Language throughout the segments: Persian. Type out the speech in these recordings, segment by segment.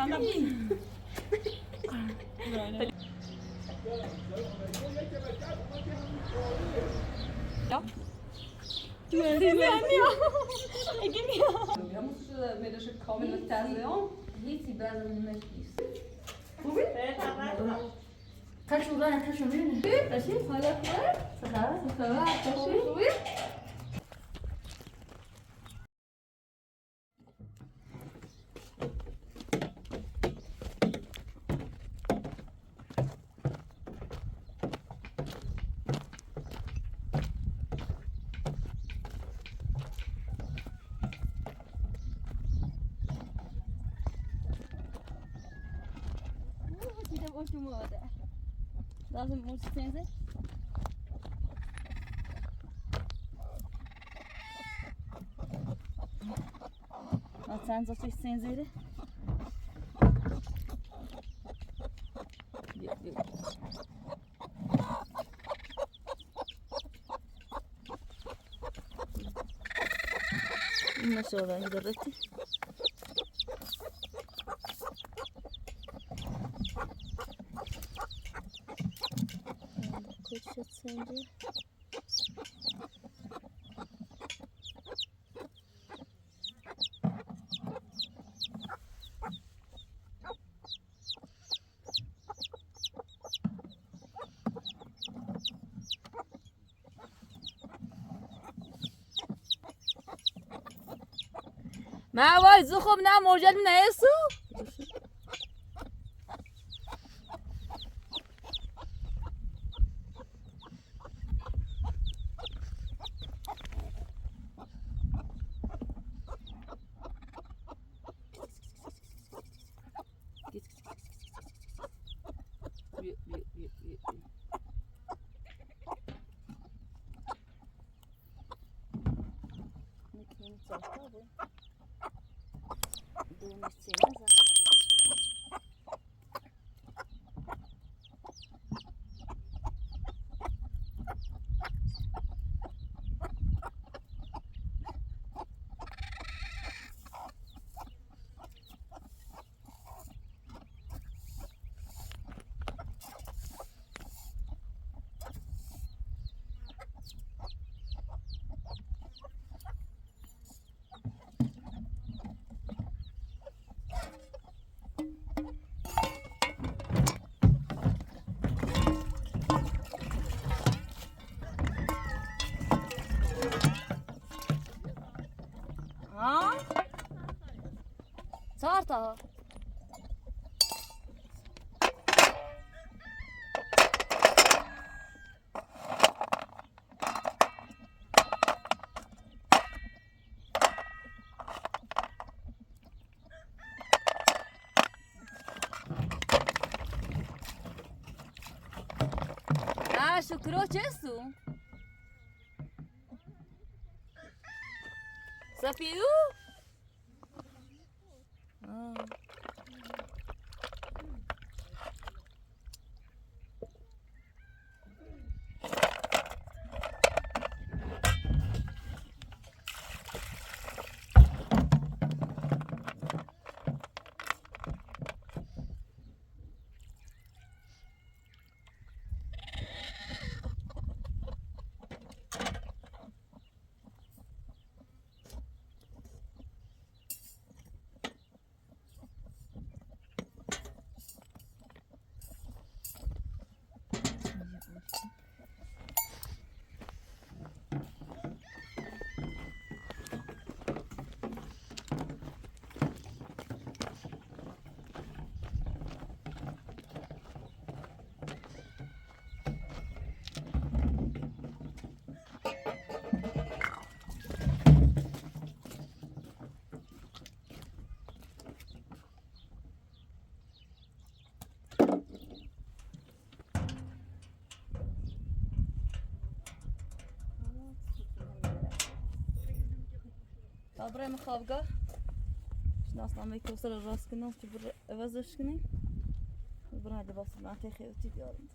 Ja. Du är det igen, ja. Ikke mer. Jag måste med det komma med tazon. Hit i basen med kis. خوبی؟ تشو راه تشو مين؟ ماشي حالك كويس؟ خلاص خوبی؟ Lazım multisense. Sen zaten senzeri. Nasıl olan giderdi? Şut sence? ما وای زخم نه موجود نیستو صارتها شكرا چستو سفیدو برای خوابگاه شناس نامی کوسر راست کنم که بر عوضش کنیم برای لباس منطقه خیلی بیارم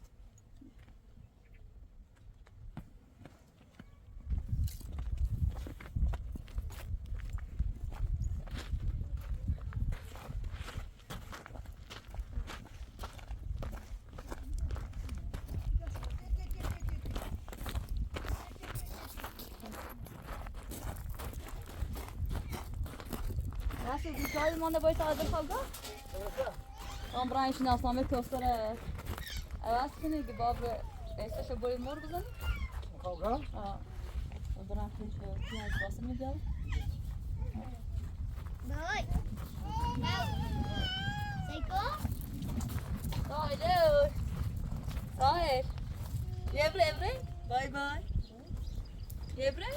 جای ما نباید تعادل خالقه آن برای شناسنامه کوستر عوض کنی که باب ایستش بوی مور بزنی خالقه؟ آه برای پیاز باسم میگم Rồi. Đâu? Say có. Rồi đi. Rồi. Every. Bye bye. Every.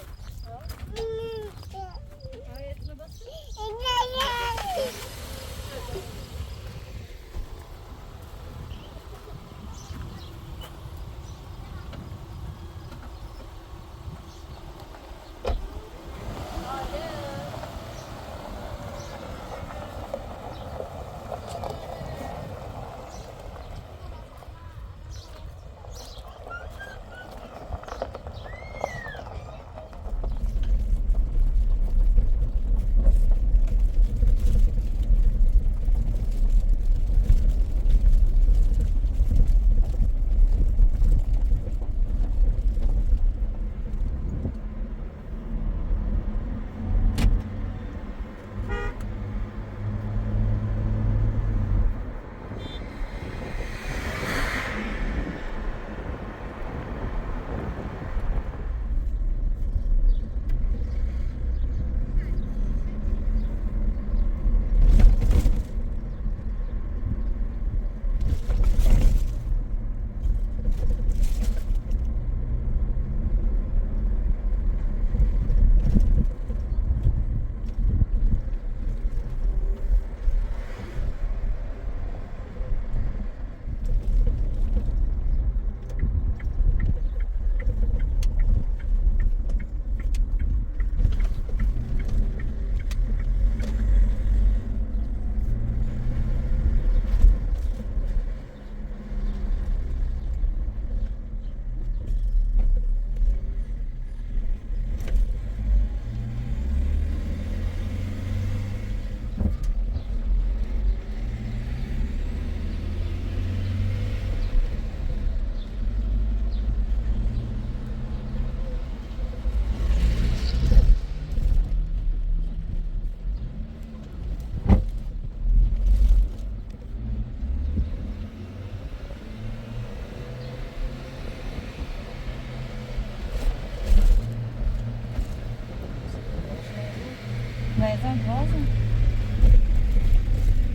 Vajadzam vozam.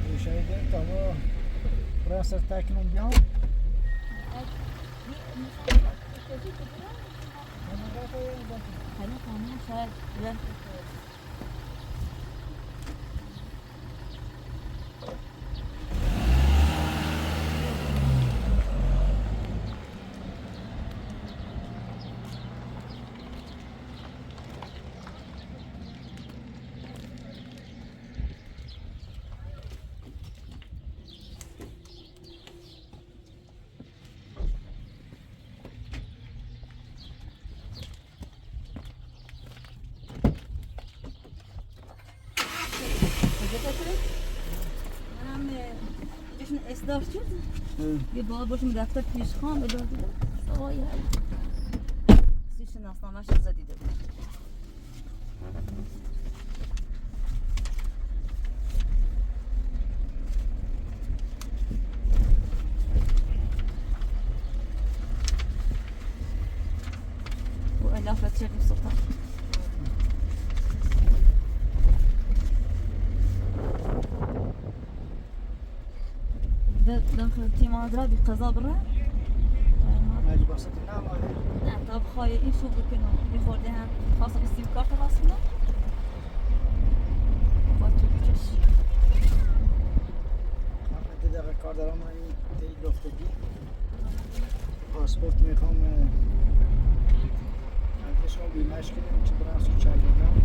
Puxa aí dentro, amor. Pra acertar aqui no bião. Hayır, tamam, şayet. Güzel. منم جشن اصدار شد یه بار باشم دفتر پیشخوان ادار دیدم سوایی های سی شناسنامه‌اش زدیده بود و علافت شریف سلطان داخل تيم أضرابي قضاء برا ماجي بسطي نعم لا طب خاي إيه شو بكنا يخوردها خاصة بالسيم كارت خاصنا وقتو بتش من دیگه کار دارم من این دفتگی پاسپورت میخوام شما بیمهش کنیم چه برم سو چرگردم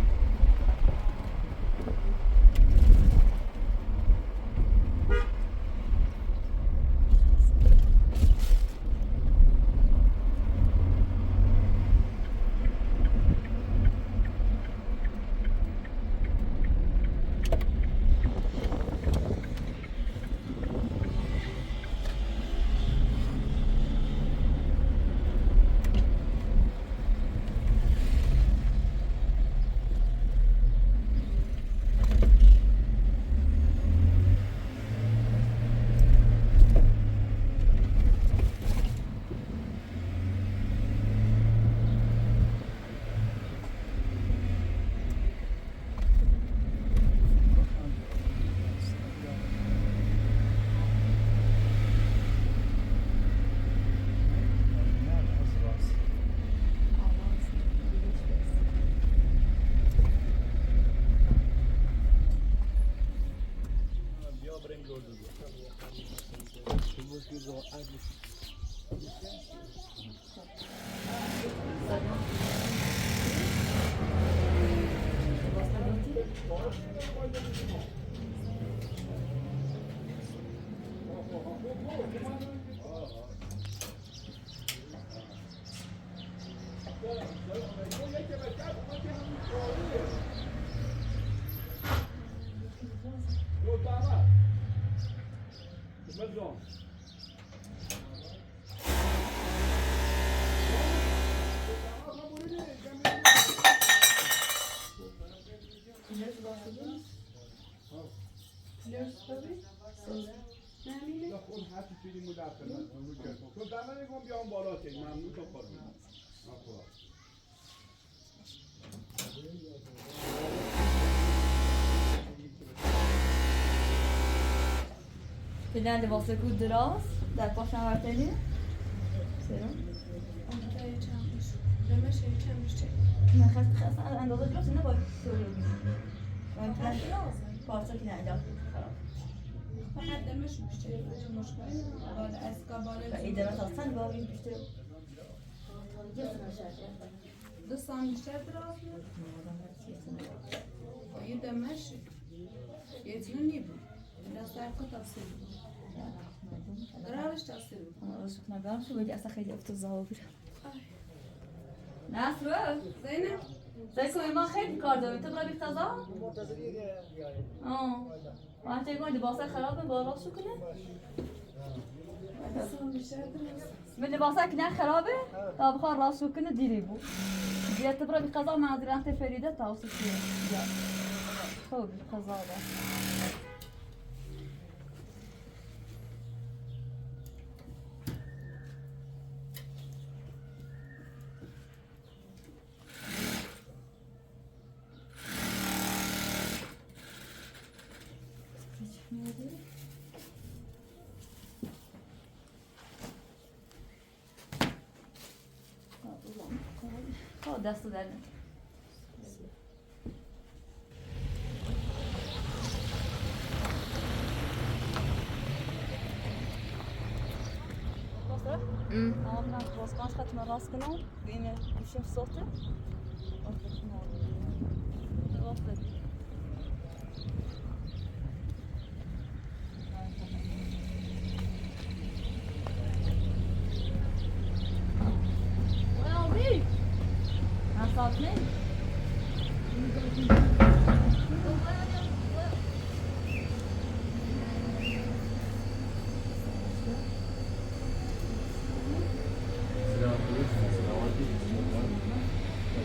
خود هرچی چیزی مو در خدمت رو کرد تو در نگم بیام بالا که ممنون تا خود Finalde واسه کود دراز در پاش نورتنی سرم من خواست اندازه دراز نه باید سوری رو بگیم من پلن پارچه که نه خراب فقط دمش بیشتر مشکلی بالا اسکاباله و ایدرات هستن باید بیشتر دو سام بیشتر دراز یه دمش یه تنو نیبود دست درکو تفسیر بود درالش تفسیر بود رشق نگم شو بگی اصلا خیلی افتضاح بود نصر زینب زیکو ما خیلی کار داریم تو برای بیختزا؟ منتظری بیاریم. من چه کنی لباسه خرابه بالا شو کنه؟ من لباسه که نه خرابه تا بخواه راست شو کنه دیری بود بیاد تو برای بیختزا معذرت فریده تا واسه چیه بیاد خوب بیختزا ده دست در نه اما من بازگانش ختم راست کنم بین گوشیم صوته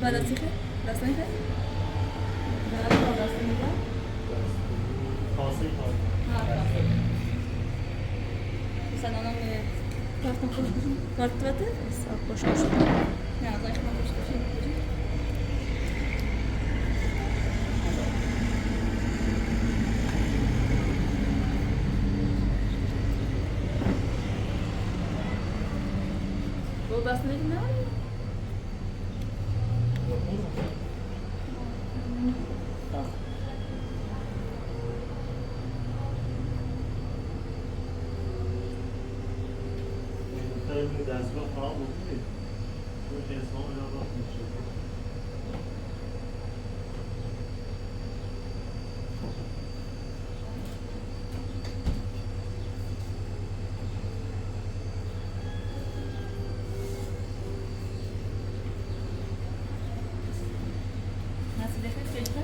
Balastike? Balastike? Balastike? Kase kase. Ha, kase. Sen onun kartını koydun. Kart verdi? Boş boş. Ne azayış mı boş boş. Bu basın ne? دستگاه خواهم بودید چون انسان اینا را میشه Nasıl defet geçti?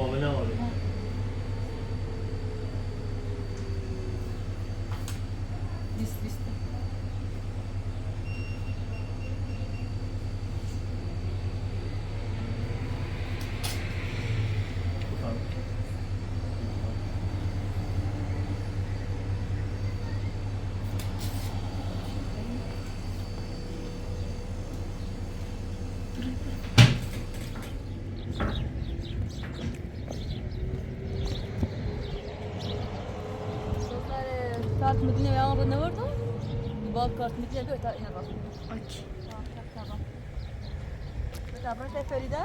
معامله عالی List. Kart müdürüne ve ağabey ne vardı? Bak kart müdürüne bir öte iner bak. Aç. Tamam. Tamam. Tamam. Feride.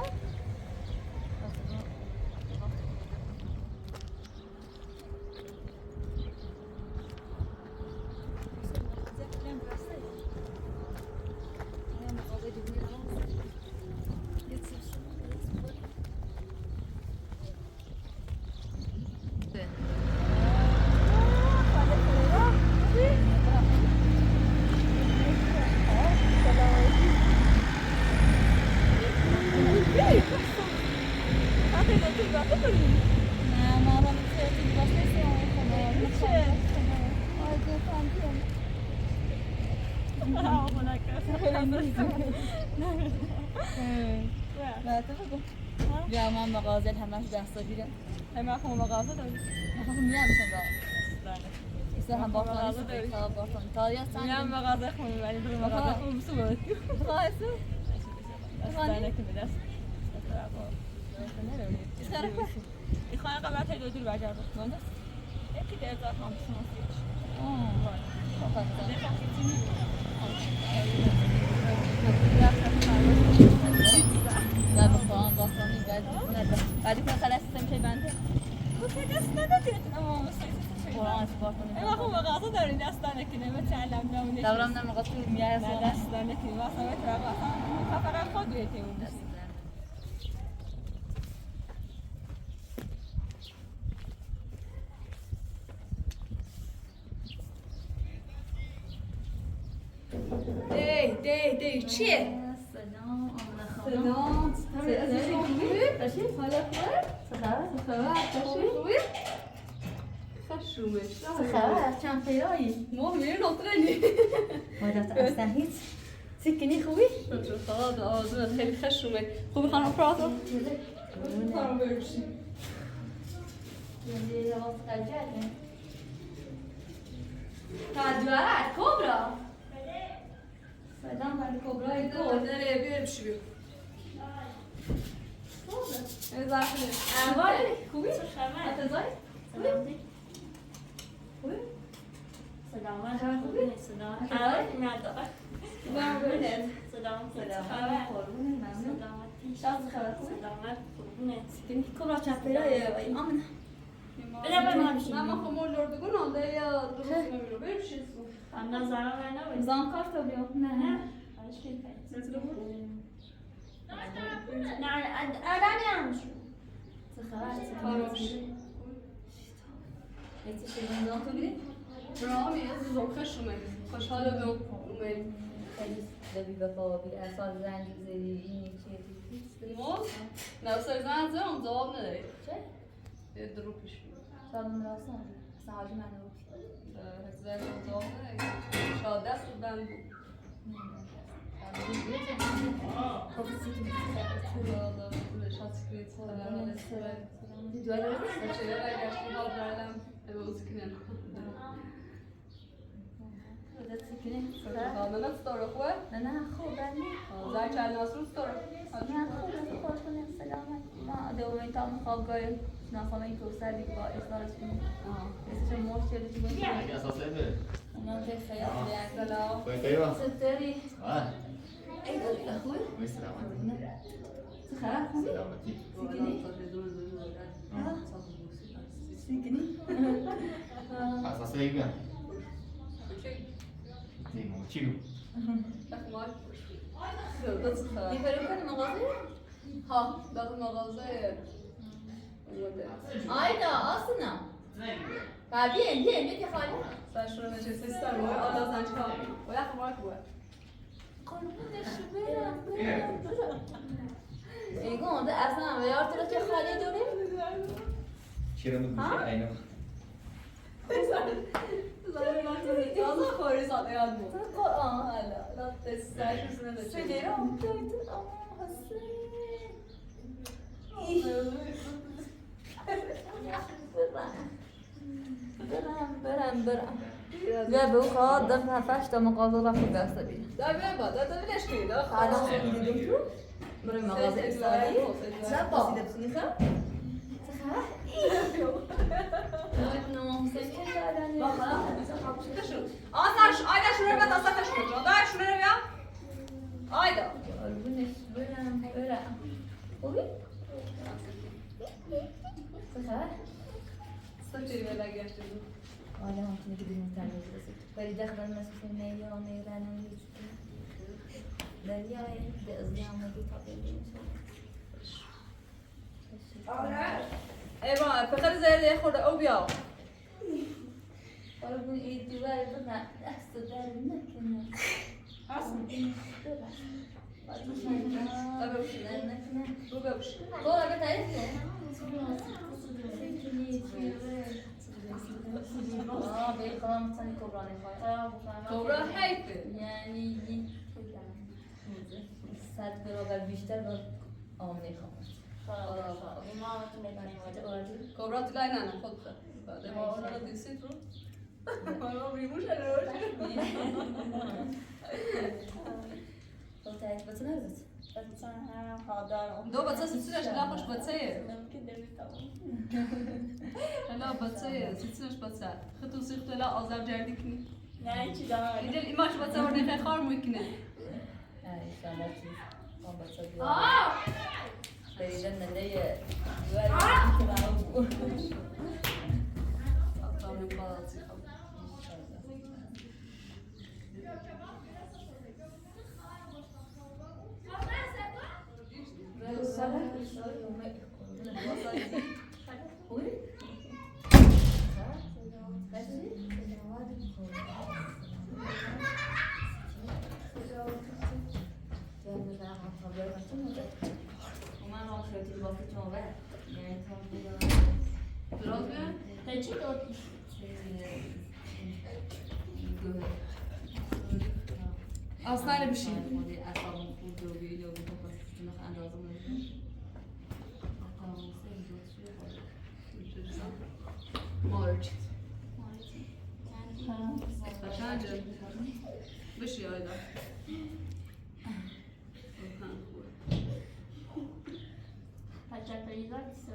نه ما را میتونیم واسه سیاه میشه آره فهمیدم نه تو بگو بیا من مغازه همش دستا گیره همه خون مغازه داری؟ میخوام میرمشم را ایسا هم بارتانی سوی تا بارتانی تا یا میرم سنگ مغازه خون میبری برو مغازه خون بسو برد خواهستو دستانه که میدست این خانه قبل تا دو دور برجر بود مانده؟ یکی در ازاد هم بسناسیش لا بخوام بارتانی بعدی کنه خلاص میشه بنده تو دست ندادی اما مستقیم قرآن از بارتانی اما خون مغازه داری دستانه که نمیتعلم نمونه دورم نمقا تو میاره نه دستانه که واسه بترم واسه فقط خود بیتی اون بسی دی چیه؟ سلام سلام حالا خبر چند پیایی ما میرین نطرنی مادت اصلا هیچ سکنی خوبی؟ خلاص آزاد خیلی خشومه خوبی خانم پراتو؟ خانم برشی تجارت کبرا سلام بله کبرای گل داره بیرم شو بیو انوار خوبی؟ اتزای؟ خوبی؟ سلامت خوبی؟ سلامت آره نداره برم ببینید سلامت خبر قربونه ممنون شانس خبر خوبی؟ سلامت قربونه سکنی کبرا چند پیایی آمنه بده به ما میشیم اما خب مول لردگون آنده یا درست نمیرو برشی هم نظرم نبود زانکار تو بیا نه نه آدمی هم شد چه خبر؟ خراش چه شدن زان تو بیدی؟ برامی از زوم خشومه خوشحاله به اومد خیلی دبی بفا بی اصال زنگی زدی اینی چیزی موز؟ نه سر زن زرم جواب نداری چه؟ یه درو پیش بیو سالون راستان اصلا حاجی من رو حسابه جواب نداری شاید دست بند بود خب سیکنی Yolda, şat skrits, دوای رو Çeşitli gerçekten haberlerden eve uzakinen. خودت سیکنی Kaldı nasıl doğru kuva? نه نه خوب بندی Zay çay nasıl doğru? نه خوب خوش کنیم سلامت ما دومین تام خواب گایم نفهمه این کوسر دیگه با اصرارش کنیم اسمش مشکلی که باید اگه اساسه بره اونا که خیال بیان Selam. باید کاری ستاری آه ای داری خوبی؟ باید سلامتی چه خبر خوبی؟ سلامتی سیکنی؟ اساسه بیان دیگه چی رو Takmak. Şurada çıkar. این بریم کنیم مغازه؟ Ha, dadı mağazaya. آیدا آسونا بابین بیه بیه خالی Sen şuraya neşesi ister mi? Allah sen çıkar. O yakın var ki bu. قربونش برم ایگون ده اصلا ویار تو که خالی داریم؟ چرا میگوشه اینو Zaten ben yazı koyuyorsan yardım ol. قرآن Hala. La sen şurasına da çek. سلیرم دویدون اما حسین برم یا به او خواهد در هفتش تا مغازه رفت دسته بینه Daha bir bak, daha bir eşkili daha. الان خیلی دیدم تو برای مغازه استادی چه باسیده بسونی خب؟ چه خبر؟ نه حسین که زدنی Ayda şuraya bir tasla taşıyor. Daha şuraya bir. Ayda. قربونش برم خوبی؟ چه خبر؟ Saçıyı böyle geçtirdim. حالا هم که بدون تنظیم رسید ولی داخل مسئول نیا نیرانم نیست دریای دزدیام نگی تابیلی میشه Eyvah, pekar zeyde خورده او بیا. قربون این دیوار بنا دست در نکنه رو ببوش تو اگه تعریف به کام تانی کبرا نخواهد کبرا حیفه یعنی 100 برابر بیشتر با آم نخواهد کبرا تو لای نه خود بعد ما اون رو دیسید رو ما ریموش رو تو تعریف بطه نرزد دو بچه سیتونش لا خوش بچه لا بچه سیتونش بچه خطو سیختو لا آزار جردی کنی نه چی دارم اینجا ایماش بچه ورده خیلی خار میکنه ایشالله چی آم بچه بیاد بریدن نده دواری اطلاع نباتی خب اصلا نمیشی مارج قشنگه بشی آیدا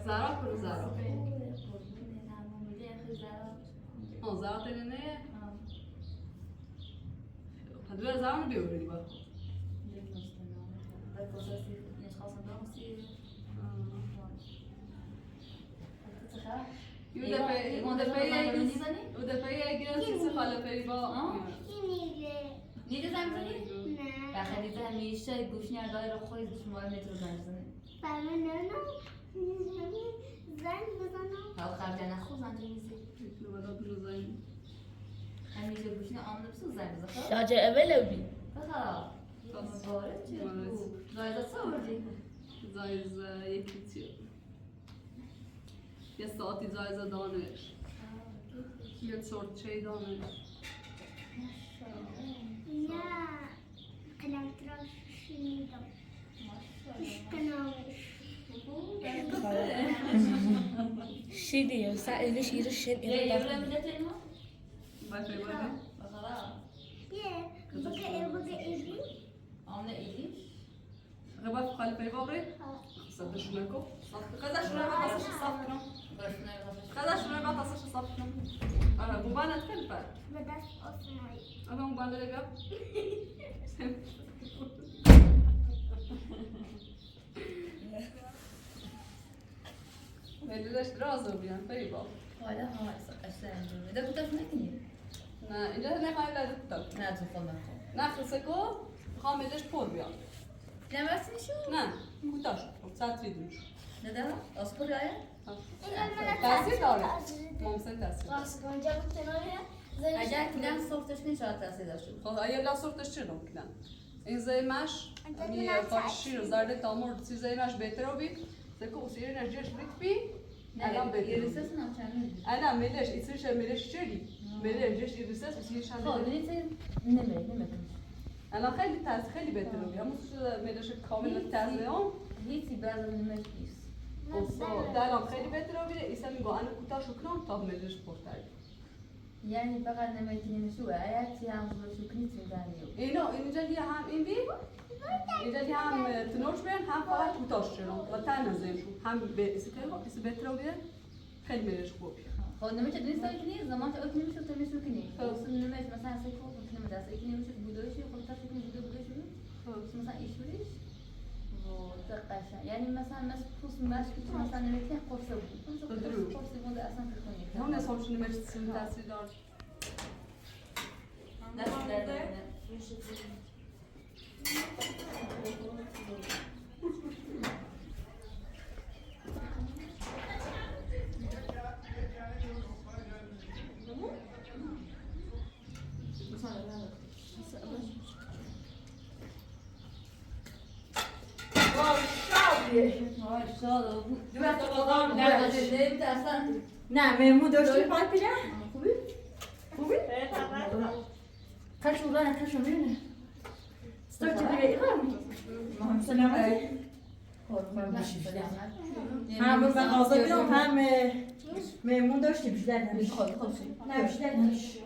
زارا کرو زارا زارا تنینه هدول زارا رو بیوری با ودفعه گرفتی خاله پری با نیده زنی؟ نه بخریده همیشه گوشنی اگه رو خواهی شما متر زنی برای نه زن بزنم ها خرجه نخو زن جمیزی همیشه گوشنی آمده بسو زن بزن شاجع اول بی بخواه مبارک چیه تو زایده چه آوردی؟ زایز یکی چیه یه ساعتی زایز دانش یه سورت چه دانش نه قلم تراش شنیدم اشتناوش شیدی سعیده شیر شد یه یوره میده اینو؟ باید باید بخواه یه بگه ایدی آمده ایدیش؟ غبا في خالي بابري صدق شو لكم خذا شو ما تصش صفنا خذا شو ما تصش صفنا انا بوبانا تكلفه بدست اصنعي انا موبانا اللي بيا ليش دراسه بيان طيبه حالا ها اصلا انجام ده كنت نکنی نه اینجا نه خاله لا تكتب نه تو خود نکن نخلصكو خاملش پر بيان نمرسی شو؟ نه کوتاش ساعت تريدوش نه ده اصبر آیا؟ تاثیر داره ممکن تاثیر راس گنجا بتنویه اگر کلان صورتش کنی شاید تاثیر داشته باشه. خب اگه لا صورتش چرا کلان این زیمش می فاشیر زارد تامور سی زیمش بهتره بی زکو اصیری نجش بی الان بهتره ایرسس نمی‌چنی. الان میلش ایسرش میلش چری میلش جش ایرسس اصیرش هم خب ببینید نمی‌کنی. الان خیلی بهتره بی همون میلش کامل تازه اون هیچی بعد نمی‌کنی. اوه الان خیلی بهتره بی ایسا میگه انا کوتاش کنم تا میلش پرتای یعنی فقط نمی‌کنی میشه اگر چی هم بشه کنی چی داری. اینو اینجا دیگه هم این بی اینجا دیگه هم تنوش بیان هم فقط کوتاش چرا و تن نزنشون هم به ایسی بهتره بی خیلی میلش خوبی خب نمیشه نیست کنی زمان تا اون نمیشه تو میشه کنی. خب نمیشه مثلا سیکو کنی مثلا سیکو نمیشه بودویشی خب تا سیکو بودویشی خب مثلا ایشوریش و دقیقاً یعنی مثلا پوست مشکی تو مثلا نمیتونی قرصه بود. قرصه بود اصلا کنی. هم نسامش نمیشه سیم تاثیر دار نه نه نه میمون داشتی پاک بیره؟ خوبی؟ خوبی؟ کشو رانه کشو میونه استوتی دیگه ایرانی مهم سلامتی هم به مغازه بیرم هم میمون داشتی بیشتر نمیش نه بیشتر نمیش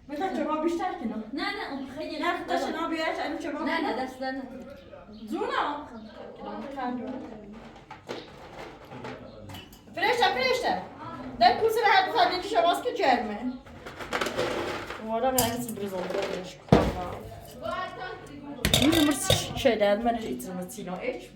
میخواد چباب بیشتر کنم نه اون خیلی نه خودش بیارش اینو چباب نه دست نه زونا فرشته در kursen här på hade inte vad ska göra med. Våra vägar som blir så bra det ska komma. Nu måste köra där men det är inte som att sina äsch.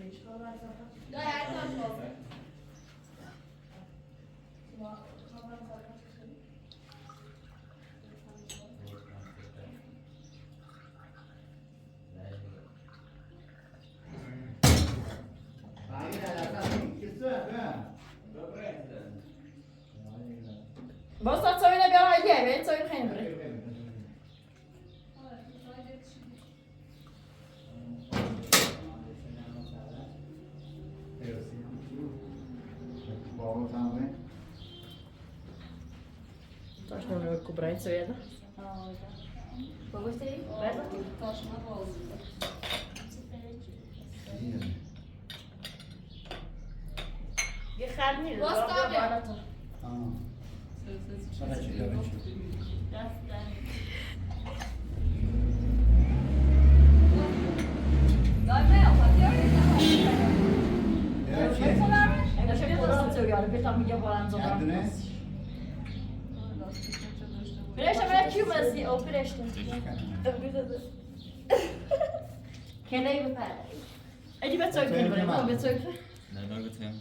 Vad att säga när vi har idé, vet så är det hembre. Taş ne oluyor kubrayı söyledi. Baba işte Ver. Taşına bağlı. Geçerli. Basta abi. Sana çekiyor. Jag köpte dammsugare, bytte av mig bara en sån där. Berätta vad jag tjuvar och berätta. Kan det ju vara? Är det bättre att jag börjar med att söka? Nej, det har gått hem.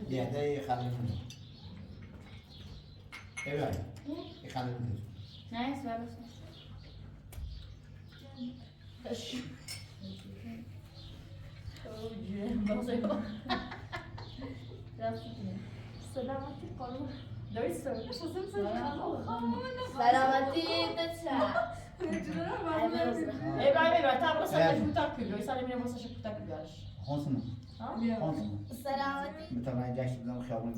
Ja, det är خلينا. ايه بقى؟ خلينا. Nej, så är det så. سلامتی قلب درست سلامتی تسعة. ای بای بای تا برو سرش کوتاه کیلو سال میره واسه کوتاه کیلوش خونسنا. خونسنا. سلامتی مثلا جاش بدم خیابون.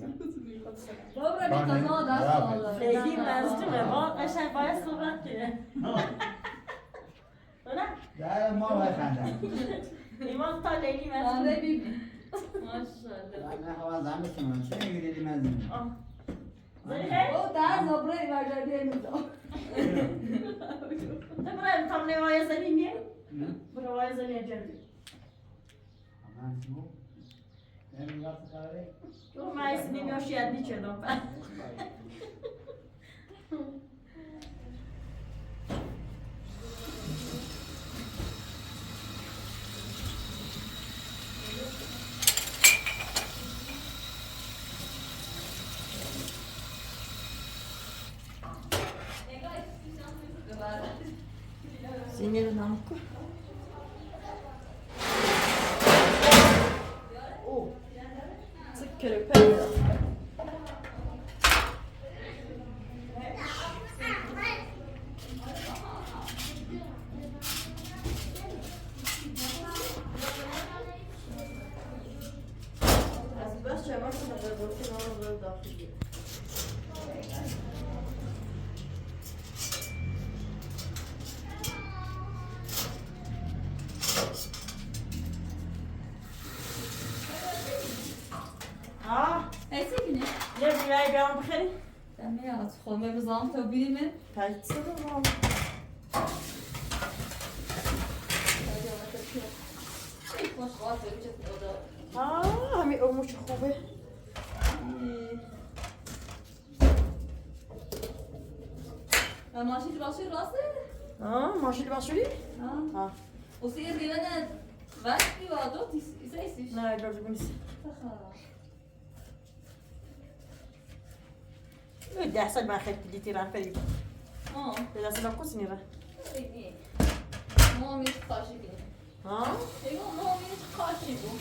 Dobra bir kaza da sağlar. Sevgi mezdi mi? O aşağı bayağı sıvrak ki. Öyle? Ya ما بخندم. İman ta leyli mezdi. Ben de bir من هوا زمین کنم. چه میگیری مزین؟ o daha zabrayı vereceğimiz o. Te buraya tam nevaya zani niye? Buraya zani eceli. Aman şu. Ben nasıl kahve? O maisini mi hoş yeddi çedom ben. Sinir namku. Oh. Sık körüpe. Az baş çamak kadar doktor olur da. Neyse ki ne? Ne bir ben bakayım. Ben ne ya? Koluma bir zam tabii mi? Kaçsın mı? همین اموش خوبه ماشین راسته؟ ماشین باشوری؟ Och ser du den värst du har då i sig? Nej, jag vill inte. Det är så att man skiter lite i den för det är så att man kan ما میشه قاشی کنیم. ما میشه قاشی بود.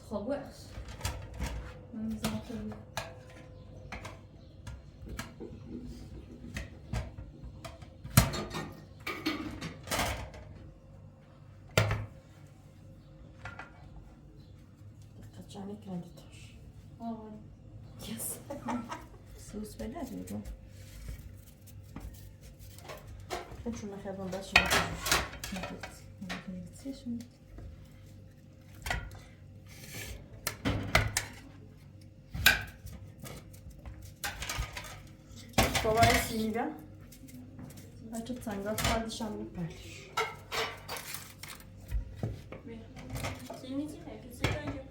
خواب وقت من میزم خیلی Kaçacağını kendi taş. آه Yes. Sus bela diyorum. Ben şunu hemen da şimdi şimdi. Kolay sileceğim. Açık sangat kardeşim bir paylaş. Silmeyeceğim. Herkes sileceğim.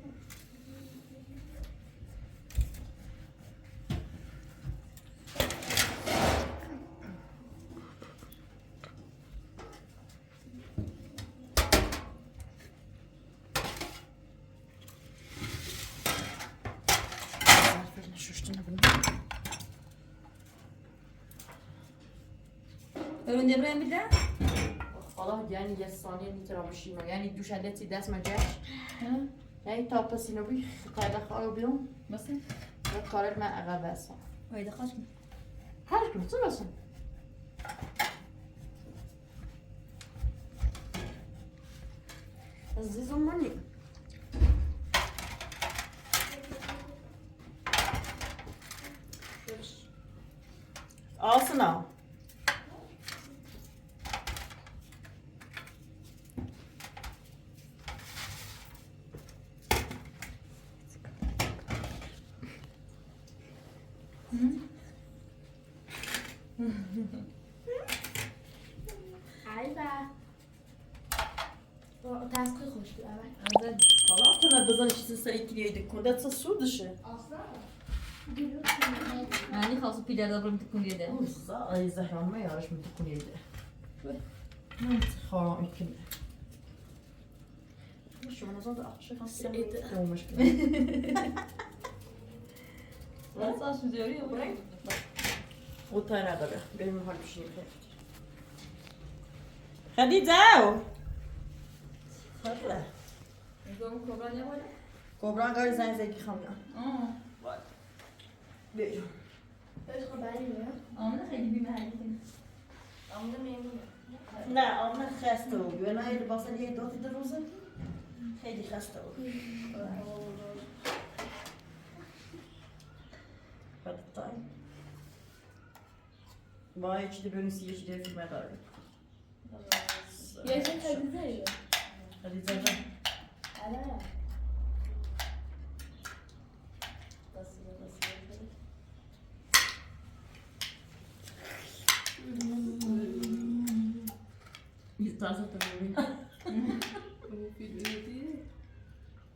öyle devrem bir de Allah yani 1 saniye میتونم yani دوشندتی دست مجاش yani تاپسینو بی قاعده خالو بیام بس و کارت من عقب هستم هایده خاش هر کدوم تو بسن عزیزم منی آسنا Alba. O tasqi xoş bilaman. حالا تنها بزن چیزی سر یکی دیگه کنده تا سودشه yani خاص پیدا دارم تکون دیده ای زهران ما یارش میتونه من خواهم ایکنه شما نزاد آخشه خواستم دومش کنم ben sağ süzüyor ya burayı او تا نداره بریم حال بشینیم خدیجه خدله Gom kobra ne var? کبران قرار زنگ زنگی خواهیم بیاییم Öz xəbəri yox. Amına xeyli bir məhəlli. Amma məmnunam. نه آمن خسته و بیو نه لباس دیگه دوتی در روزه خیلی خسته و بعد تایم با یه چیزی بریم سیه چیزی فیلم داره Yaşa təzə. خیلی زنده Ala. Bir tarzı tabii. O filme diye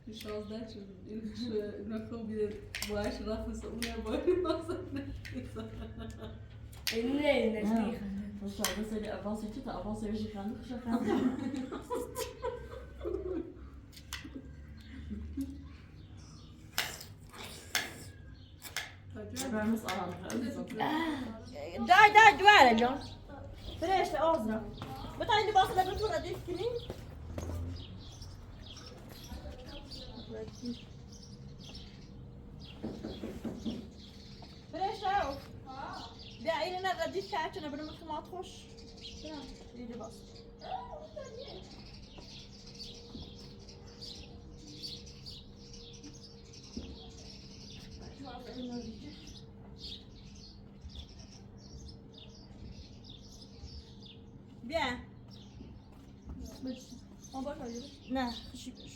bir şans daha çıktı. Şu nakıl bir baş rafısa ona bakmasa ne? Eline نه مشاهده سری اول سری تا اول سری شکرنده شکرنده برمز آرام دای دواره جان برشت آزنا بتایی لباس لبتون ردیف کنیم برشت آو بیا اینه ردیف کرد چنه بریم خمات خوش این لباس بیا Ama bak hayır. نه خشی بش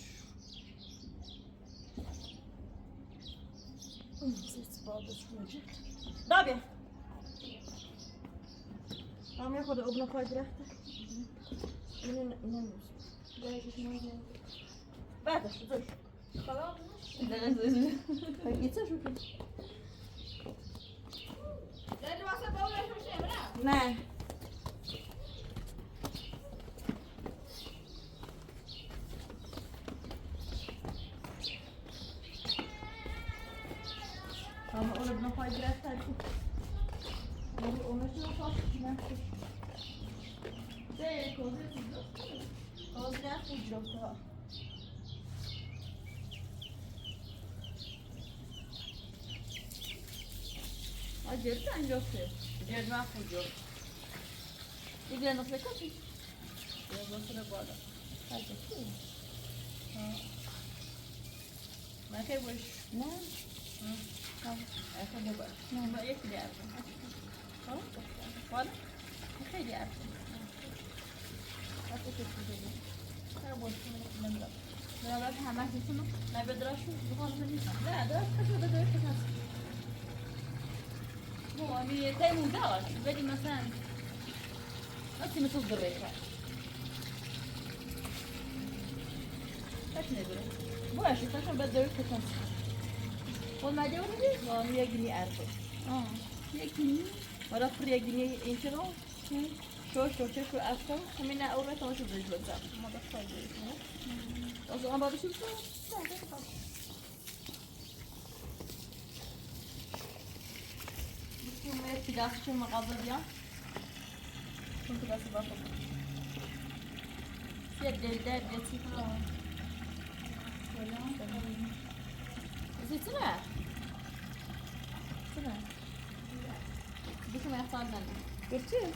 دا بیا هم یه خود ابن پای درخته اینه بعدش دوش Neden sözü? گیته شو کن نه Ama onu buna pay biraz onu şuna faslı Değil, kozu biraz ucuz ha. Acır da anca Gelme akıcı. İbra nasıl kaçın? Biraz da sıra bağlı. Hadi. Ne kadar boş. Ne? Ayakkabı var. Ne? Ben yakın yaptım. Tamam. Var. Ne kadar yaptım. Bak o çok güzel. Her boş. Ne kadar. Beraber hemen kesin mi? Ne bedra şu. Bu kadar değil. Ne? Dört kaçıyor da dört kaçıyor. Bu hani teymun da var. Böyle mesela Nasıl mı tuz duruyor? Kaç ne böyle? Bu yaşta kaçıyor ben dört kaçıyor. olmadı öyle değil. Yani ya gini erkek. Aa. Yakin. Ora priya gini intro. Şu after. Hemen oraya tamam şu böyle olacak. Ama da fayda yok. O zaman baba şu Bunu pilav için mağaza diye. Bunu pilavı bakalım. Fiyat delde geçti. Zeytine. Zeytine. bir şey yapar bende. Götür.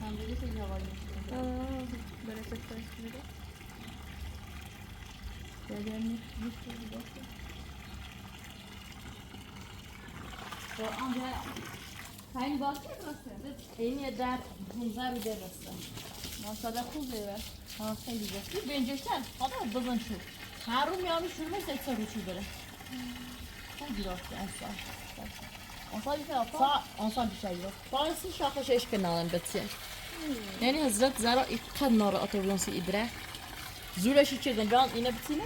Ben böyle şey yaparım. Böyle tekrar Geleni bir sürü bakın. O anda hangi bahçe burası? En iyi der bunlar bir derası. Masada kuzeye. Ha sen güzel. Bir bence sen kadar bazan şu. Harum yani şurada seksen uçu böyle. Sen bir hafta ensa. Onsa bir şey yapsa, onsa bir şey yok. Bazı şaka şey kanalın bitiyor. Yani Hazret Zara ikkan nara atabiliyorsun idre. Züle şişeden ben yine bitine.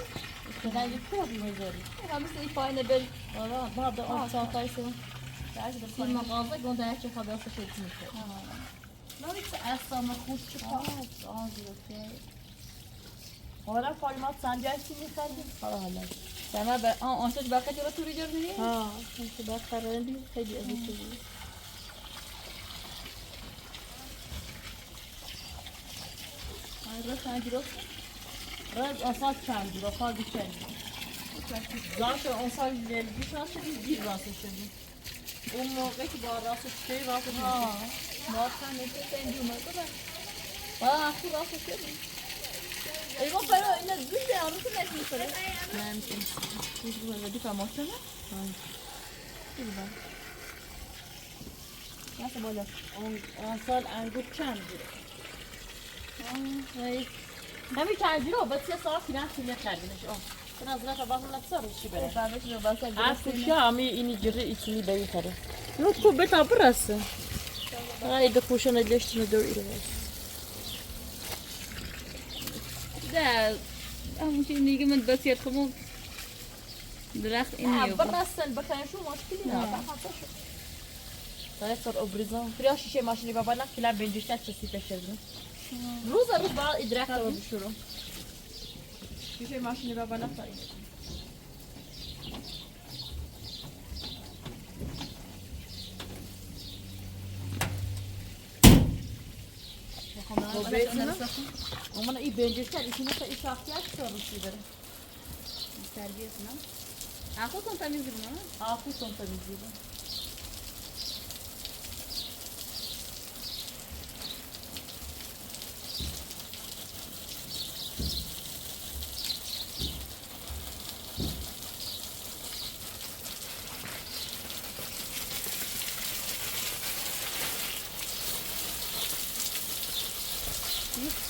Neden yıkıyor bu mezarı? Ben mesela ifade ben Valla bazı 10 saat ayısın. Belki de bir sayın. mağaza göndermek için haberse şey için. Non ik aslanla kuş çıkar. Az yok. Ora format sen dersin mi sadece? Hala. Tamam ben onsa bakka jora turi jor ni. Ha, işte bak kararın bir hediye ediyor. Ay sen jiro. Raz asal kendi, rafa geçen. Zaten asal bir nasıl bir rası şimdi. O moğe ki bu rası şey rası. Ha. Muhakkak ne sen diyorsun da. Bana aklı rası şey. Eyvah ben öyle bir de arası ne mesela? Ben hiç böyle bir famosa mı? Nasıl böyle? Asal angut kendi. Hayır. همین کردی رو با تی ساعت فیلم فیلم کردینش به نظرت باز نفسر چی بره Ben de şunu ben sen عفو شو همی اینی جری ایتونی بری خره yok ku bet burası Ay da kuşana leştine dör ile ده أهم شيء إني قمت بس يركمون درخت إني burası bakın şu maşkili ya ben hatta şu Saya sor obrizan Fria şişe maşini babana filan bencişler çesi peşirdim Ruza bir bağ idrak da oluşurum Şişe maşini babana sayın Ama iyi bencişler içine de iş ihtiyaç sormuş gibi terbiyesine. Aku kan temiz gibi mi? Afiyet son temizliği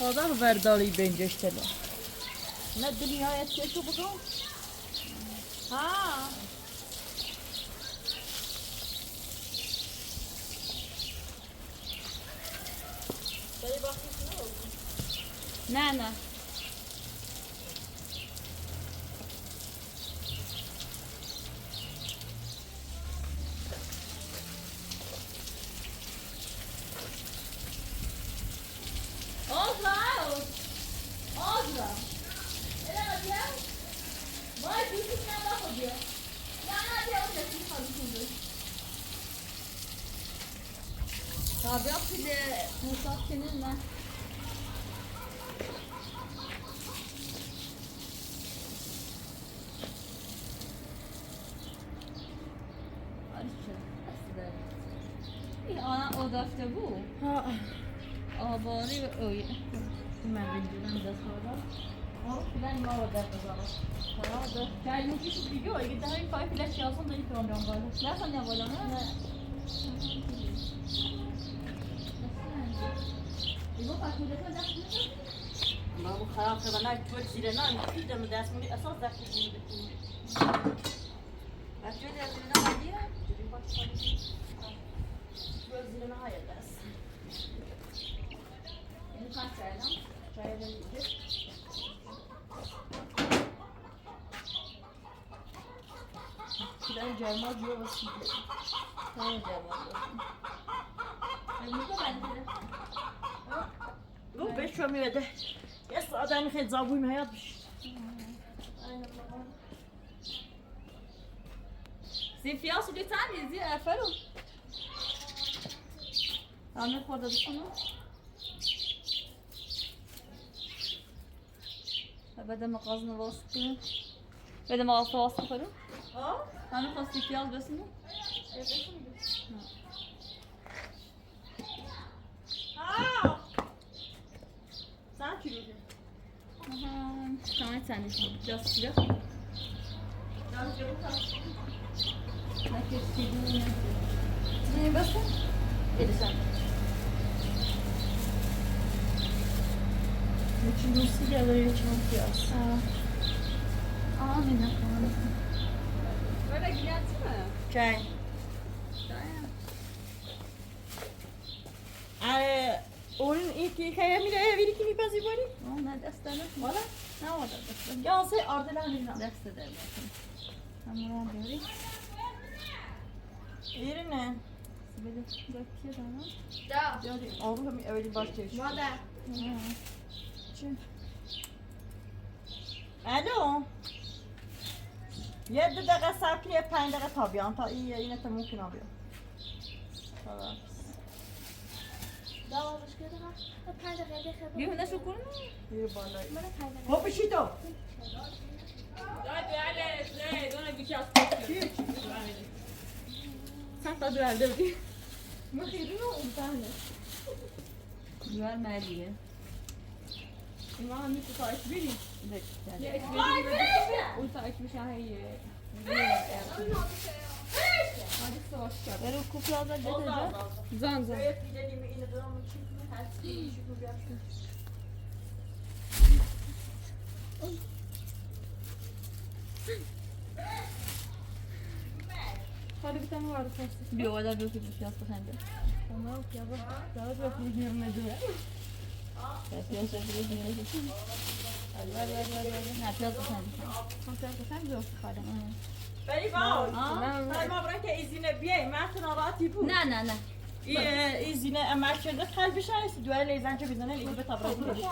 Kadar verdalı bence işte. Ne dünyaya çeşit bu? Ha. Dayı bakıyorsun ne oldu? Ne? Azra. Ela diye. Vay bir kız ne bakıyor? Ya diye o da kim kaldı? Tabii yaptı de Musa senin ne? داشته بود آباری و اوی من بگیرم دست خورده فیلن ما رو در بزارم کردیم پیش ویدیو اگه ده های پای فیلن شیازون داری که آمران بالا نفن یا بالا نه ایگو پاکیده تو دست میشه بابا خراب شده نه توی زیر نه پیدم دست مونی اساس دست مونی بکنی از جوی دست میدم علیه جوری باش کنی توی زیر نه های دست یعنی پاک کردم چای دیگه Filan gelmez diyor basıyor. خیلی جواب میگو بنده Bu 5 şömine de. Ya adamı خیلی زابوی hayat bir şey. زیفیاس رو تمیزی افرو همه خورده بکنم بعد ما قازن واسط کنم بعد ما قازن واسط کنم Ha? همه خواست زیفیاس بسنم Ha! Sen kimi? Tamam sen de şimdi biraz sıra Yalnız yapı kalsın. ne keşfedin ne basın Hadi sen. Bütün dostu geldi çampiyon. Amin amin böyle gidersin mi? Çay. Onun ilk hikaye mi de bir iki nipazı var. Ne dersler Valla. ne oldu dersler Ya sen ardılar mı? ders eder bakın tamam diyorum Yerine. böyle bakıyor ama Da. Yani oğlum öyle başlıyor. Mada. Alo. 7 دقیقه صبر کنی 5 دقیقه تا بیان تا این تا ممکن بیان. خلاص. Da olmuş kere ha. Payda kere kere. bir ne şükür mü? Yürü بالا. Bana payda. Hop işi to. Hadi hadi ne dona bir kağıt. Sen tadı verdi bir Mıhiri ne oldu tane? güvenme diye İmam bir tutayış vereyim. ya o takip şahiye hadi savaş yap ver o kuklalar dedi zan zan Evet gidelim yine dramı çıkıyor. Her şeyi şükür yapsın. Hadi bir tane vardı plastik. bir o da bir kutu fiyat sende Ama yok ya bak. Daha da bilmiyorum ne diyor. ya fiyat sende ne fiyat sende Konser sen de yok hala. Beni bağ. Sayma bırak ki izine biye. Mert'in avati bu. ne izine emerkende kalbi şahisi. Duayla izence bizden el ibe tabrası geçti.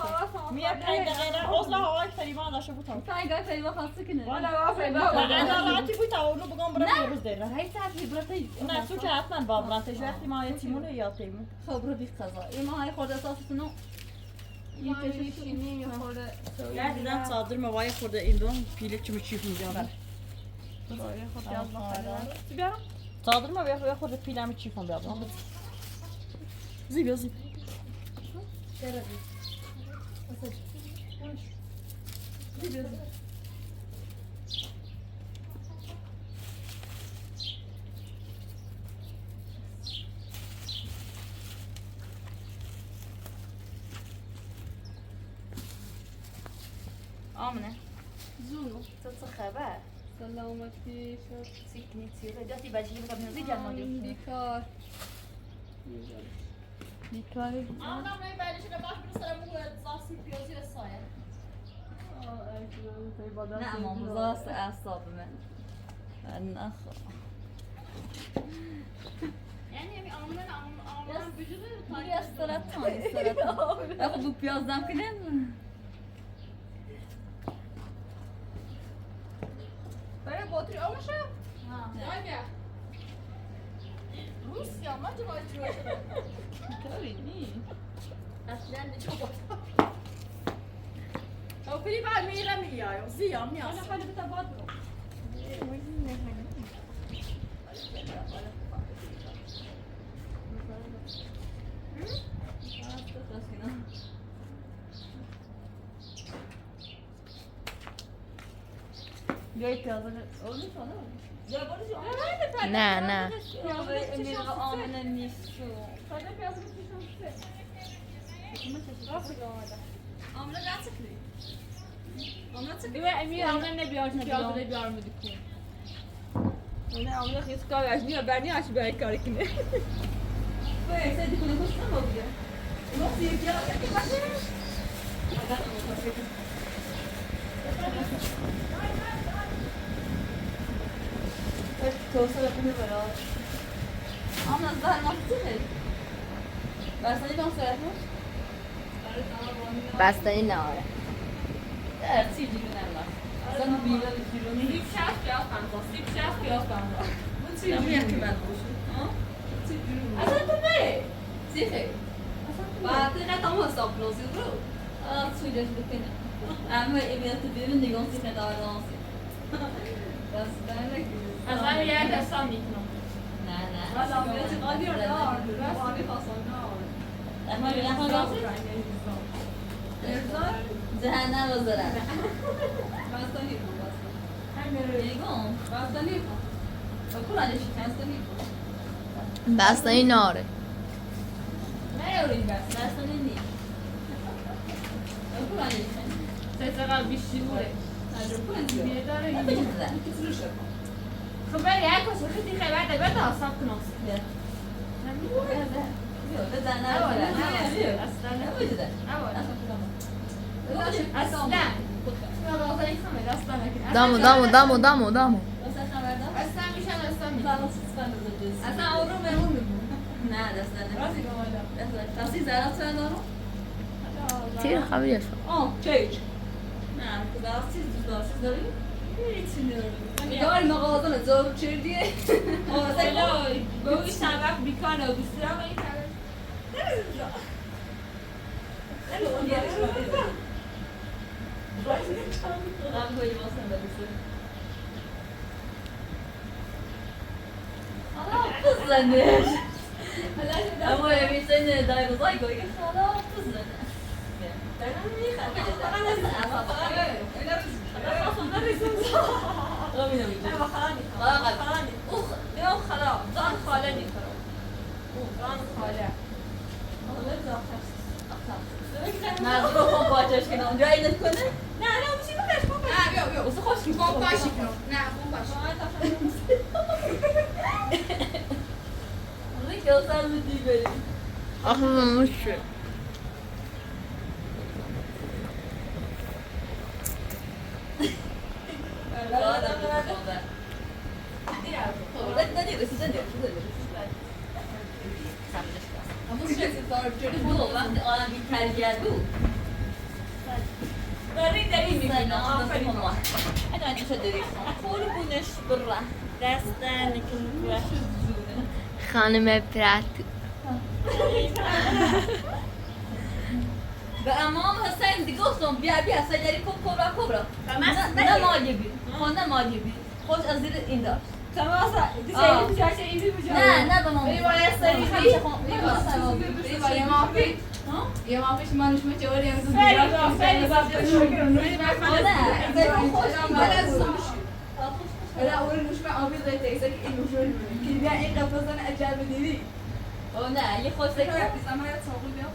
Miye peyde gayre ozla havay ferima daşı bu tav. sen gel feyva khastı ki ne Ben avati bu tav onu bugün bırakıyoruz derler. هاي ساعة في برتي Ne tu ki hatmen babran teşvih ihtimali timunu yatayım. خبرة دي قضاء إما هاي خورده أساس سنو Yetişini yukarıda Gerçekten saldırma vay kurda indon pili kimi çifim diyorlar. böyle biraz bakalım. Bir saldırma vay kurda pilami çifim diyorlar. Zib. آمنه Zulu. تو خبر Selametli. سيكني تصير دلوقتي بجيب لك من زي جالنا Dikkat. بيكاري Anlamlayı böyle şöyle baş bir sıra bu zahsi piyazı ve sayı. نعم مضاس أعصاب من الأخ Yani anlayan vücudu biraz sıratan Aku bu piyazdan filan mı? böyle oturuyor ama şey. Hadi. Rusya mı acaba içiyor? Tabii değil. Aslen de çok oturuyor. O pili var mı yere mi ya? Ziyam ya. Ana hadi bir tabat. بیایید پیازه اونی کنه یا برو نه نه امیر آمنه نیست Hadi biraz bir Amına gerçekten. دیگه امیر آمنه نبیار که پیازه بیار میدی کن Ne amına hiç kahve niye ben niye açı böyle kar ikine. Böyle sen dikune koşsana mı oluyor? Nasıl ya? توصل کنه برای آن از در نفته بستنی کام سرعت ماش؟ بستنی نهاره در چی جیرون الله زن بیرون جیرونی سیب شاف پیاز پنزا سیب شاف پیاز پنزا bu چی جیرونی من باشم چی جیرونی اصلا تو نه سیخه بعد نه تمام حساب نوزی رو سویدش بکنه اما ایمیت بیرون نگاه سیخه داره نوزی بس داره اصلا یه دستم میکنم نه نه ولی آمیت قالی رو دار بس آمی خواستان دار اما بیرون خواستان ارزار جهنم بذارم بستانی کن بستانی کن بکن علیشی بستانی کن بستنی نهاره نه یوری بستانی نیست بکن علیشی سه چقدر بیشتری بوده بیه داره نه بگه داره کسی شد خب بری یک کسی خیلی خیلی بده بده اصاب کناس بیا بزن نه بیا اصلا نه بجده اصلا دامو اصلا میشن اصلا اصلا اون رو بهمون بگو نه دست نه دستی زرات سر دارم تیر خبریش کیج نه دستی دوست داری؟ هیچی نداری داری مغازم زور چردیه گویی سبق بیکانه و بیسترم این بزنش اما میشه دای بزای گویی که خدا بزنه نه رو کن باجش کنم اونجا اینت کنه نه نه میشه بکش بکش نه بیا بیا خوش کن باشی کنم نه خون باشی اونی که اصلا بودی بریم آخه مموش شد وقتی آدم بی‌تربیت بود داری می‌بینم آفرین ما اگه چه داری قربونش بره دستن که خانم پراتو به امام حسین دیگه گفتم بیا سجری کبرا نه مالی بی نه مالی بی خوش از زیر این داشت نه به مامان یه ما پیش منوش میشه ولی امروز لا اول مش مع ابيض زي تيسك انه شو كي بيع ايه قفزه انا اجاب ديري او لا يخش لك في سمايه تصور بيها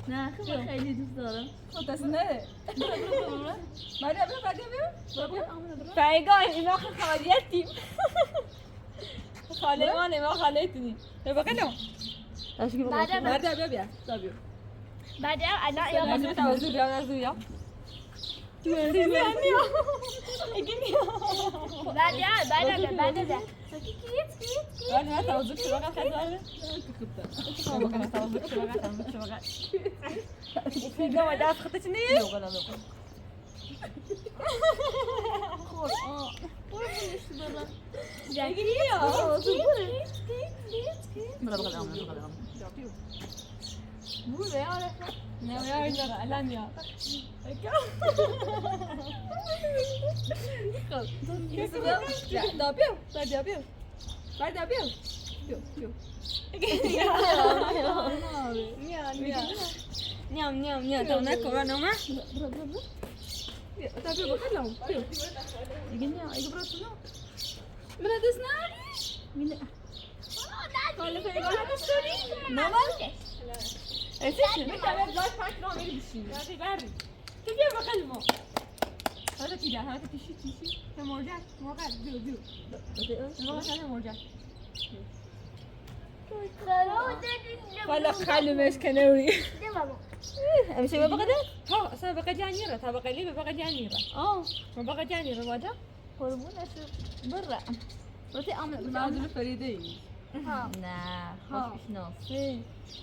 نه خیلی دوست دارم پیگاه اینا خالیتیم خاله ما خالتیم ببقلم بعد الان توضیح بیا بعد ده انا ما توزقش بقى خلاص انا توزقش بقى في جو ده خطتني خلاص خلي مش كنوري امشي ما بقدر ها اصلا بقى جانيرة تا بقى لي بقى جانيرة ما بقى جانيرة ما ده قربونا شو برا روتي اعمل نازل فريدي لا خوش ناصي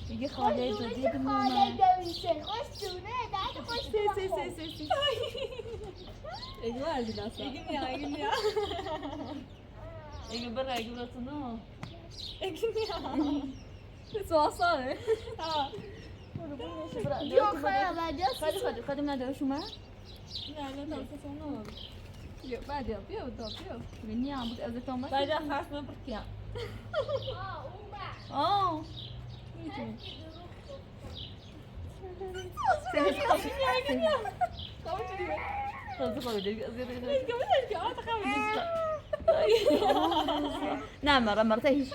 يجي خالد ودي اجمال دي ناس يجي برا يجي برا صنو سواصل خدمنا ده شو ما لا تصنع بعد يا بيو مني عم بتأذي توماس بعد خلاص ما بركيا نعم مرة هيش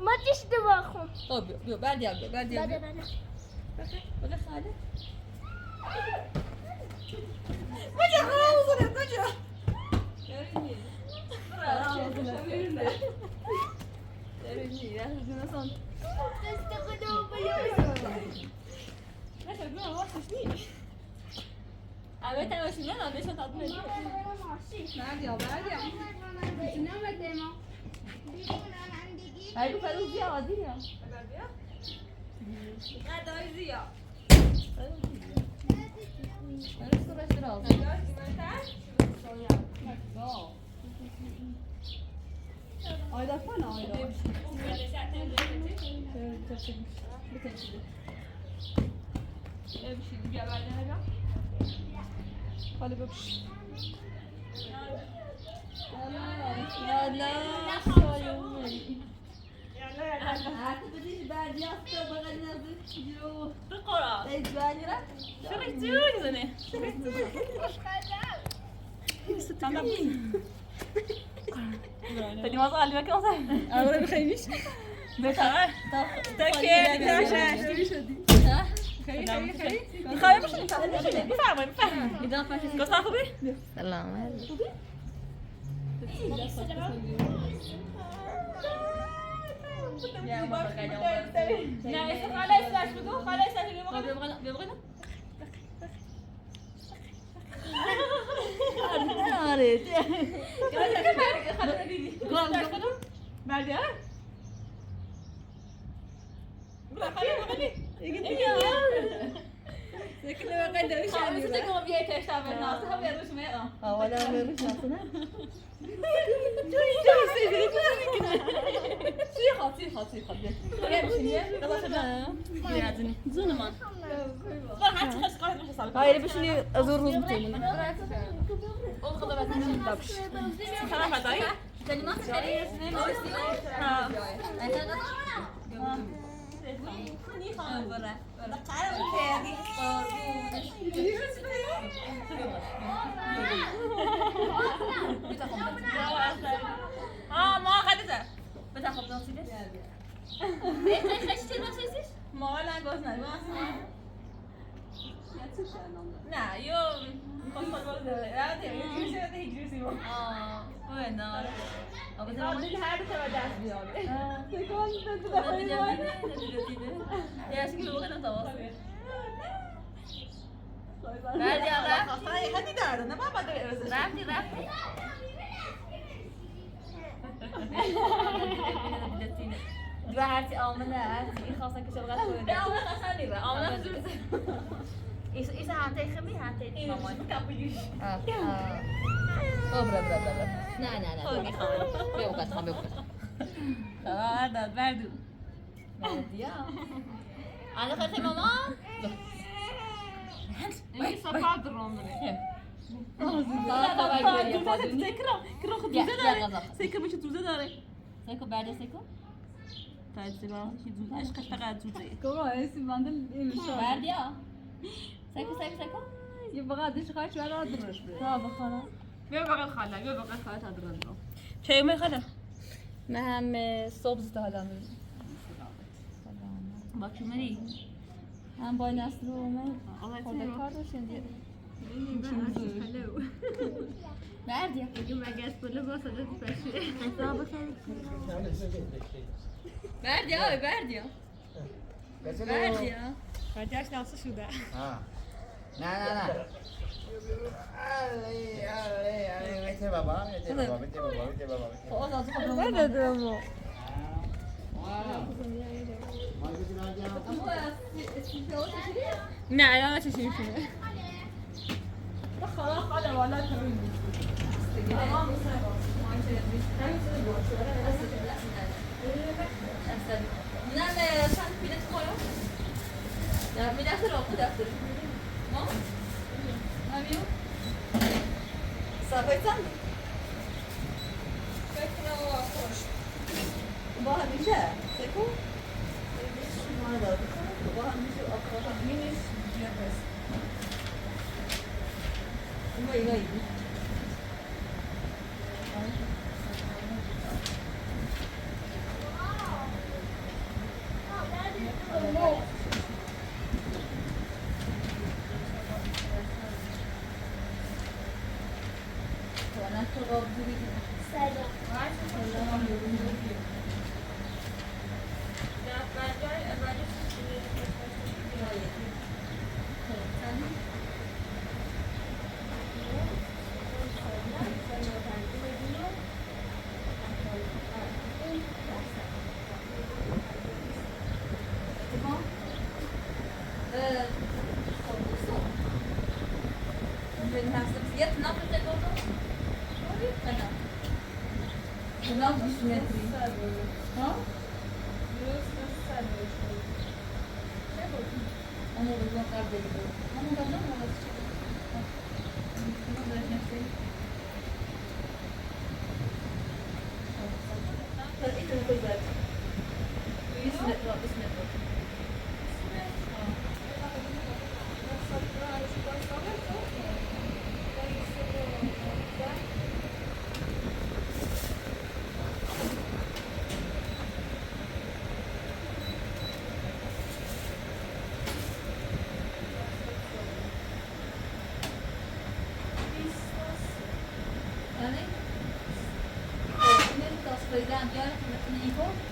ما تشتبهون طيب بعد يا بعد ولا خالد وجه خلاص وجه Ayda falan ayda. Bir şey geberden aga. Hadi bakış. Tadi masuk alih makan masa? Aku dah finish. Dah kan? Tak kira dah dah. خايف مش بفهم إذا ما شفت قصة أخوي سلام يا ما بقى Neyse خلاص لاش بقول خلاص لاش بقول بيبغينا بعد لكن ما قد وش يعني تكون بيها تشتغل الناس هم يروش ما ولا بيروش ناصنا صيحة يا بشنية يلا شباب يعزني زلمة والله حتى خش قاعد نحس على هاي بشني أزور روزتي أخذ بس نمشي سلام هذاي كلمات خليل ها ما أخذتها بتاخذ نصيبك ليش نصيبك ما ولا جوزنا ما لا يوم نقص الوقت لا تيجي شو تيجي وين نار؟ أبغى تروح؟ این هر دو تا دست بیاره سکان يا شكله بغينا نتواصل بعد يا رفت هدی داره نه ما بدر ارزش رفتي هاتي آمنة هاتي إيه خاصة كشغلات كويسة. لا آمنة خساني بقى آمنة إيش هاتي خمي هاتي ماما. كابيش. برا. لا. خلي بيوقت خلي بيوقت. هذا باردو. بارديا. أنا خلتي ماما. این صفحات رومنه كرو دوزه داره داره. سیکو میشه دوزه داره سيكو بعد سيكو. تاج سیکو که دوزه عشقش فقط دوزه Como esse bando ele بارديا. سيكو. یه بقى دش خاش ولا درش لا بخلا. بیا بغل خاله بیا بغل خاله تا درن رو چه می خاله ما هم صبح هذا با کی مری هم با نصر و من الله خورده يسلمك کار داشتیم دیگه. هلو بارديا. اگه مگس بله با صدا بشه حساب بخیر بارديا. راجعش ناقص شده نه علی بده بابا خلاص أصبح بله درمو نه لا تشين فيه خلاص على ولا تروي نعم شان في نفس الوقت. لا من آخر وقت آخر. ما؟ أبيو. صافيتان. فكرة وخوش. باه ميشا. سيكو. ما هذا. باه ميشا أقرب منيش جابس. غاي. وانا تغاب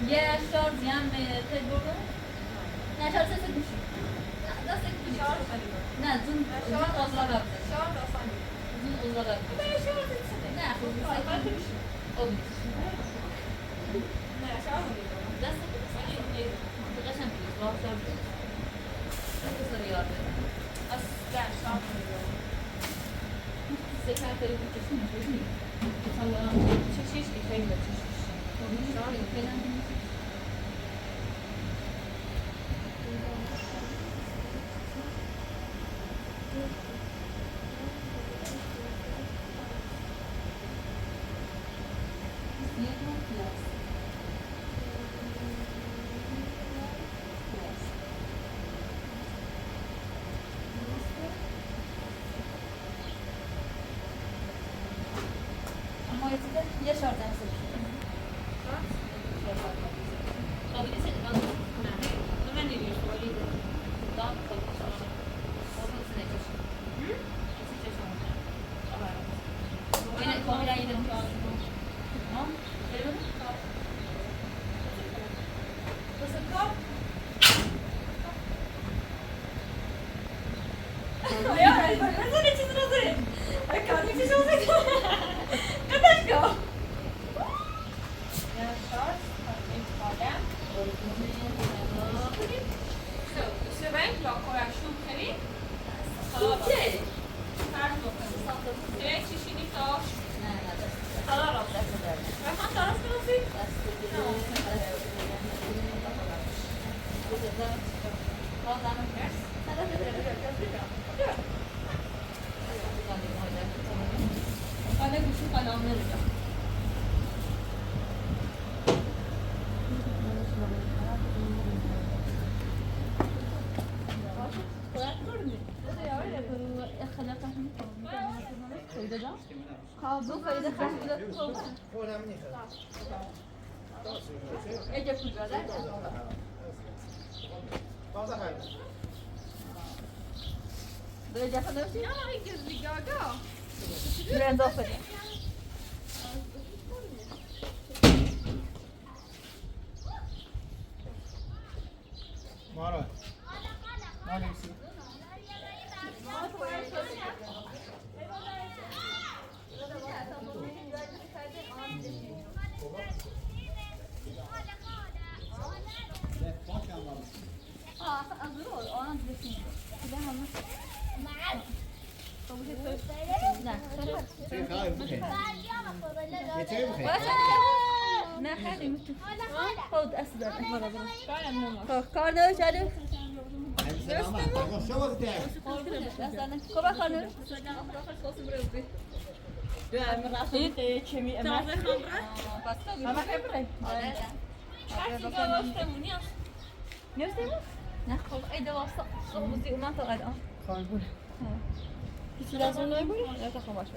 يا شورت يام تجربة نه شورت سه گوشی نه دست گوشی نه زون ازرق زون ازرق نه خود او نه دست گوشی قشنگ بود راحت بود دست ریاد از در شام سکر تری کسی نمی‌دونی مثلا چیش که خیلی چیش شام خیلی یه شارت هم سوش خابیدی سه نگاه تو من نمیش ولی دام خیلی شارت خودم سه نکشم سه چشم اینه کامیرا یه دم هاي بشوف على أمريكا. مارا ما نمشي نه خیلی میتونم خود اصلا کار شده کار کنه من راستی کمی امروز اما خبره نه خب ایده واسه بودی اومد تا الان خواهد بود هیچی لازم نبود؟ یا تا خواهش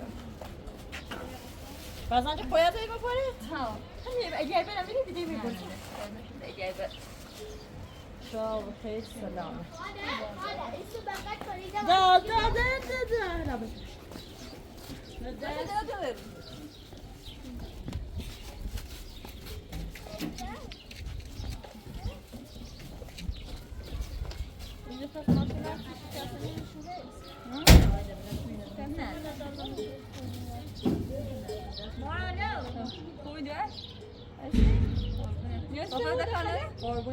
بازم که باید ای بپارید؟ ها همین اگر برم بینید دیگه میگوید اگه بر شاو بخیر سلام اسم بقیت کنید دا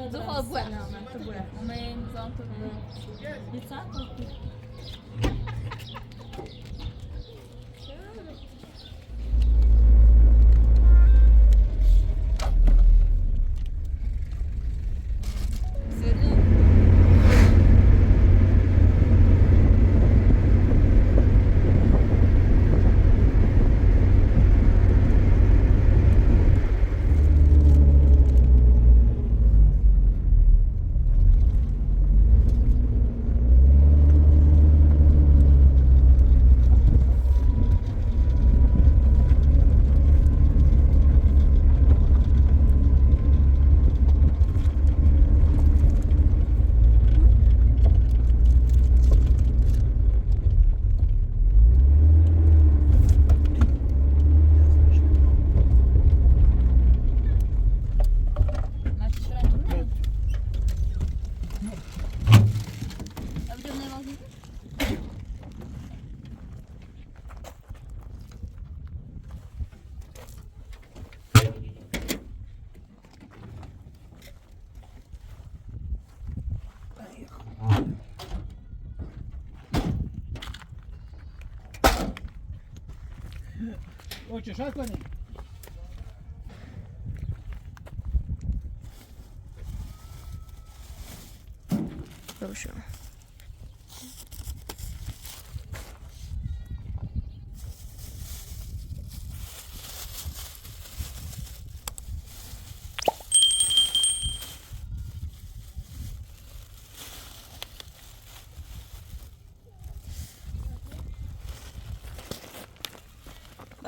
دو خواب بود تو بود اما این زن تو بود او چشات کنی روشو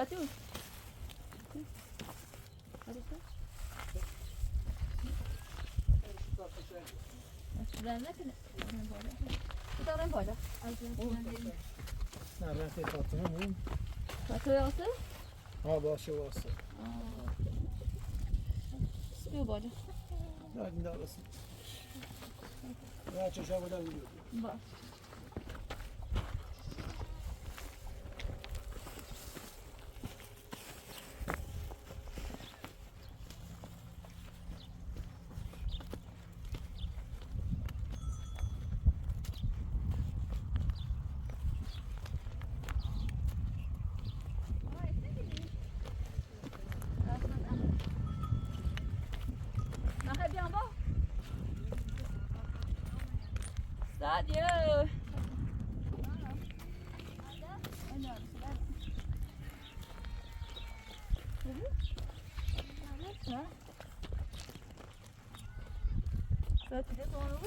Batu. Sudah nak kena. Kita orang boleh. نه رفت فاطمه مون Batu yang tu? باشه واسه Spill boleh. نه این دارست نه چشا بودم Ba. Makan bien bas. Sadio. ها ساعات ده طبعا